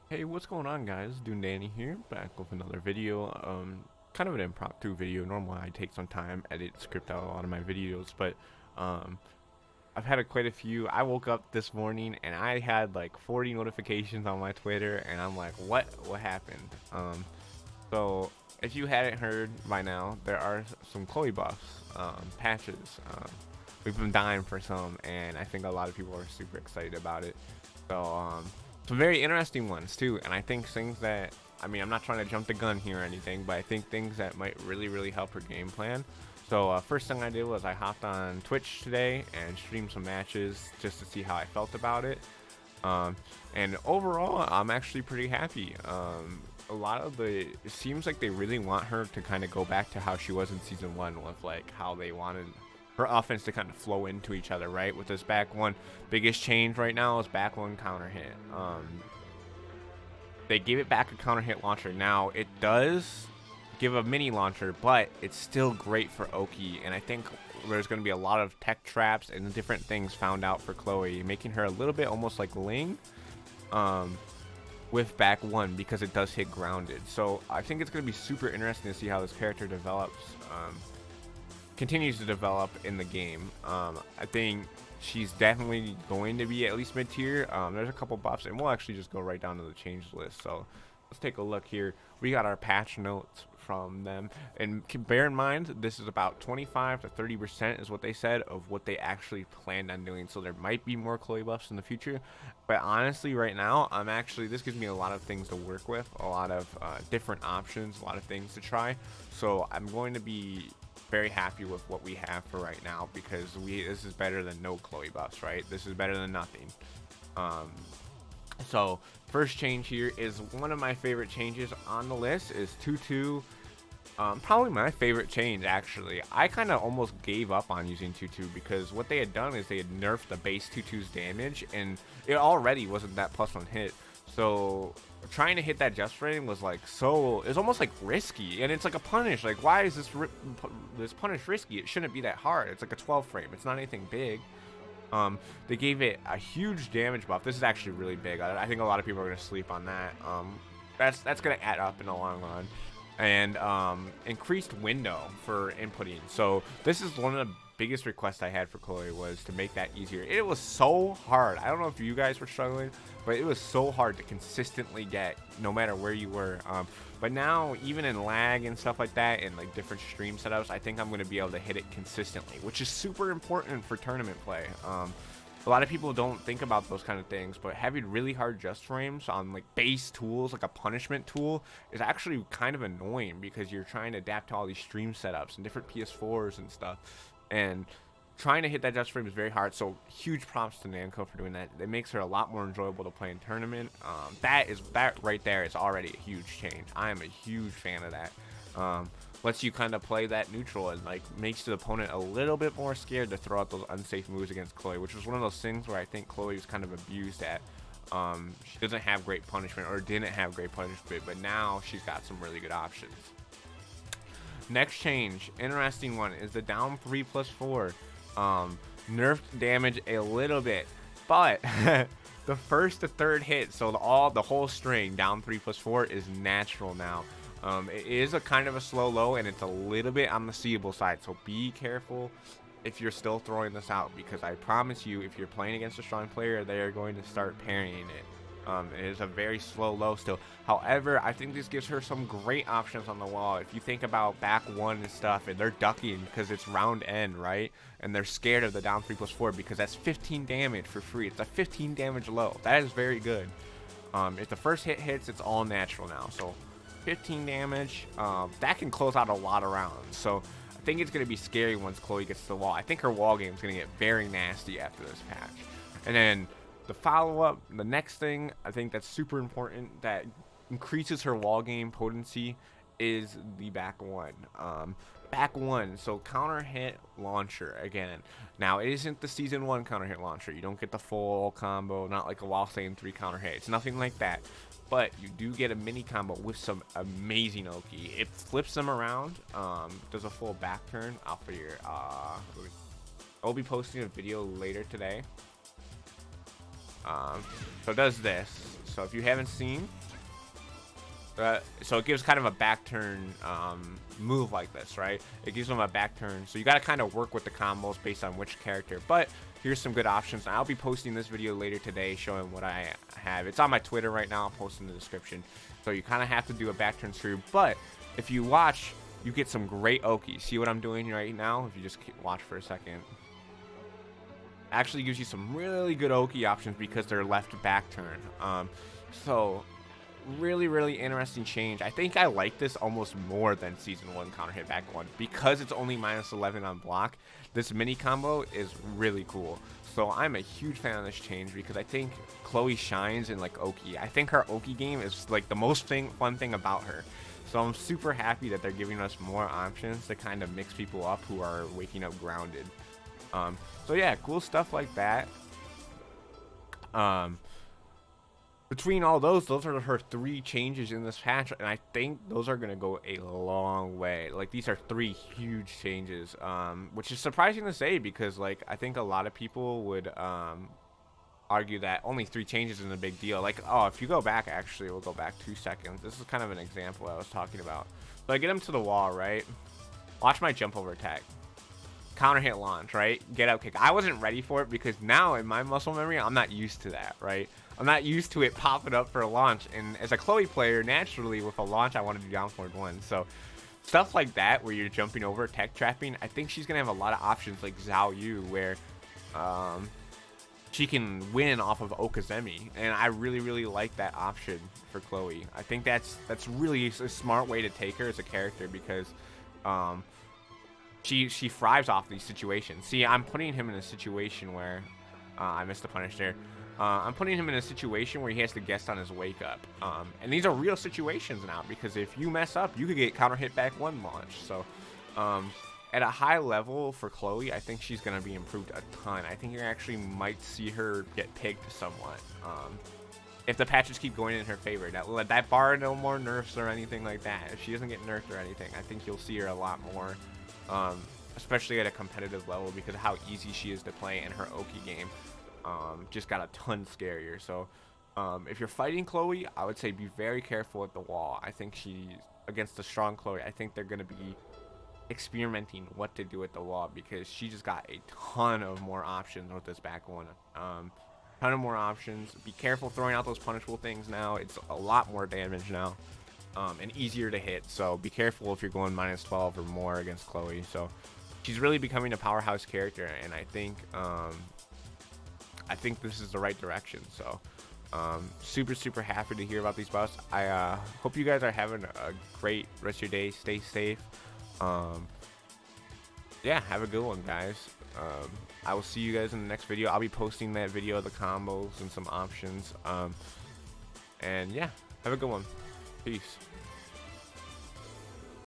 Hey, what's going on, guys? Doing Danny here, back with another video. Kind of an impromptu video. Normally, I take some time, edit, script out a lot of my videos, but um, I've had quite a few. I woke up this morning and I had like 40 notifications on my Twitter, and I'm like, what happened? So if you hadn't heard by now, there are some Chloe buffs, patches. We've been dying for some, and I think a lot of people are super excited about it. So some very interesting ones too, and I think things that I'm not trying to jump the gun here or anything, but I think things that might really help her game plan. So first thing I did was I hopped on Twitch today and streamed some matches just to see how I felt about it. Um, and overall, I'm actually pretty happy. A lot of it seems like they really want her to kind of go back to how she was in season one, with like how they wanted her offense to kind of flow into each other, right? With this back one, biggest change right now is back one counter hit. They gave it back a counter hit launcher. Now it does give a mini launcher, but it's still great for Oki, and I think there's going to be a lot of tech traps and different things found out for Chloe, making her a little bit almost like Ling. With back one, because it does hit grounded. So I think it's going to be super interesting to see how this character develops, continues to develop in the game. I think she's definitely going to be at least mid tier. There's a couple buffs, and we'll actually just go right down to the change list. So let's take a look here. We got our patch notes from them, and bear in mind this is about 25 to 30% is what they said of what they actually planned on doing. So there might be more Chloe buffs in the future, but honestly right now this gives me a lot of things to work with, a lot of different options, a lot of things to try. So I'm going to be very happy with what we have for right now, because this is better than no Chloe buffs, right? This is better than nothing. um so first change here is one of my favorite changes on the list is 2-2. Probably my favorite change, actually. I kind of almost gave up on using 2-2 because what they had done is they had nerfed the base 2-2's damage, and it already wasn't that +1 hit. So trying to hit that just frame was like it's almost like risky, and it's like a punish. Like, why is this punish risky? It shouldn't be that hard. It's like a 12 frame. It's not anything big. They gave it a huge damage buff. This is actually really big. I think a lot of people are gonna sleep on that. That's gonna add up in the long run. And increased window for inputting. So this is one of the biggest requests I had for Chloe, was to make that easier. It was so hard. I don't know if you guys were struggling, but it was so hard to consistently get, no matter where you were. But now, even in lag and stuff like that, and like different stream setups, I think I'm going to be able to hit it consistently, which is super important for tournament play. A lot of people don't think about those kind of things, but having really hard just frames on like base tools, like a punishment tool, is actually kind of annoying, because you're trying to adapt to all these stream setups and different PS4s and stuff, and trying to hit that just frame is very hard. So huge props to Namco for doing that. It makes her a lot more enjoyable to play in tournament. That right there is already a huge change. I am a huge fan of that. Lets you kind of play that neutral, and like makes the opponent a little bit more scared to throw out those unsafe moves against Chloe, which was one of those things where I think Chloe was kind of abused at. She doesn't have great punishment, or didn't have great punishment, but now she's got some really good options. Next change, interesting one, is the down 3+4. Nerfed damage a little bit, but the first to third hit, so the whole string down 3+4 is natural now. It is a kind of a slow low, and it's a little bit on the seeable side, so be careful if you're still throwing this out, because I promise you, if you're playing against a strong player, they are going to start parrying it. It is a very slow low still. However, I think this gives her some great options on the wall. If you think about back one and stuff, and they're ducking because it's round end, right? And they're scared of the down 3+4, because that's 15 damage for free. It's a 15 damage low. That is very good. If the first hit hits, it's all natural now. So 15 damage, that can close out a lot of rounds. So I think it's going to be scary once Chloe gets to the wall. I think her wall game is going to get very nasty after this patch. And then the follow-up, the next thing I think that's super important that increases her wall game potency, is the back one. Back one, so counter hit launcher again. Now, it isn't the season one counter hit launcher. You don't get the full combo, not like a Wall Stain 3 counter hit. It's nothing like that. But you do get a mini combo with some amazing Oki. It flips them around, does a full back turn. I'll be posting a video later today So it does this. So if you haven't seen, so it gives kind of a back turn move like this, right? It gives them a back turn. So you got to kind of work with the combos based on which character. But here's some good options. And I'll be posting this video later today showing what I have. It's on my Twitter right now. I'll post in the description. So you kind of have to do a back turn screw. But if you watch, you get some great Oki. See what I'm doing right now? If you just watch for a second. Actually gives you some really good Oki options because they're left back turn. So really interesting change. I think I like this almost more than season 1 counter hit back 1 because it's only -11 on block. This mini combo is really cool. So I'm a huge fan of this change because I think Chloe shines in like Oki. I think her Oki game is like the most fun thing about her. So I'm super happy that they're giving us more options to kind of mix people up who are waking up grounded. So yeah, cool stuff like that. Between all those are her 3 changes in this patch, and I think those are gonna go a long way. Like, these are 3 huge changes, which is surprising to say because, like, I think a lot of people would argue that only 3 changes isn't a big deal. Like, oh, if you go back, actually, we'll go back 2 seconds. This is kind of an example I was talking about. So I get him to the wall, right? Watch my jump over attack. Counter hit launch, right? Get out kick. I wasn't ready for it because now in my muscle memory, I'm not used to that, right? I'm not used to it popping up for a launch. And as a Chloe player, naturally with a launch, I want to do down forward 1. So stuff like that where you're jumping over, tech trapping, I think she's going to have a lot of options like Zhao Yu where she can win off of Okazemi. And I really like that option for Chloe. I think that's really a smart way to take her as a character because she thrives off these situations. See, I'm putting him in a situation where I missed the punish there. I'm putting him in a situation where he has to guess on his wake up. And these are real situations now because if you mess up, you could get counter hit back 1 launch. So at a high level for Chloe, I think she's going to be improved a ton. I think you actually might see her get picked somewhat. If the patches keep going in her favor. That bar no more nerfs or anything like that. If she doesn't get nerfed or anything, I think you'll see her a lot more. Especially at a competitive level because of how easy she is to play and her Oki game just got a ton scarier. So if you're fighting Chloe, I would say be very careful at the wall. I think she's against the strong Chloe. I think they're going to be experimenting what to do at the wall because she just got a ton of more options with this back 1. Ton of more options. Be careful throwing out those punishable things now. It's a lot more damage now. And easier to hit, so be careful if you're going -12 or more against Chloe. So she's really becoming a powerhouse character, and I think this is the right direction. So super happy to hear about these buffs. I hope you guys are having a great rest of your day. Stay safe. Yeah, have a good one, guys. I will see you guys in the next video. I'll be posting that video of the combos and some options. And yeah, have a good one. Peace.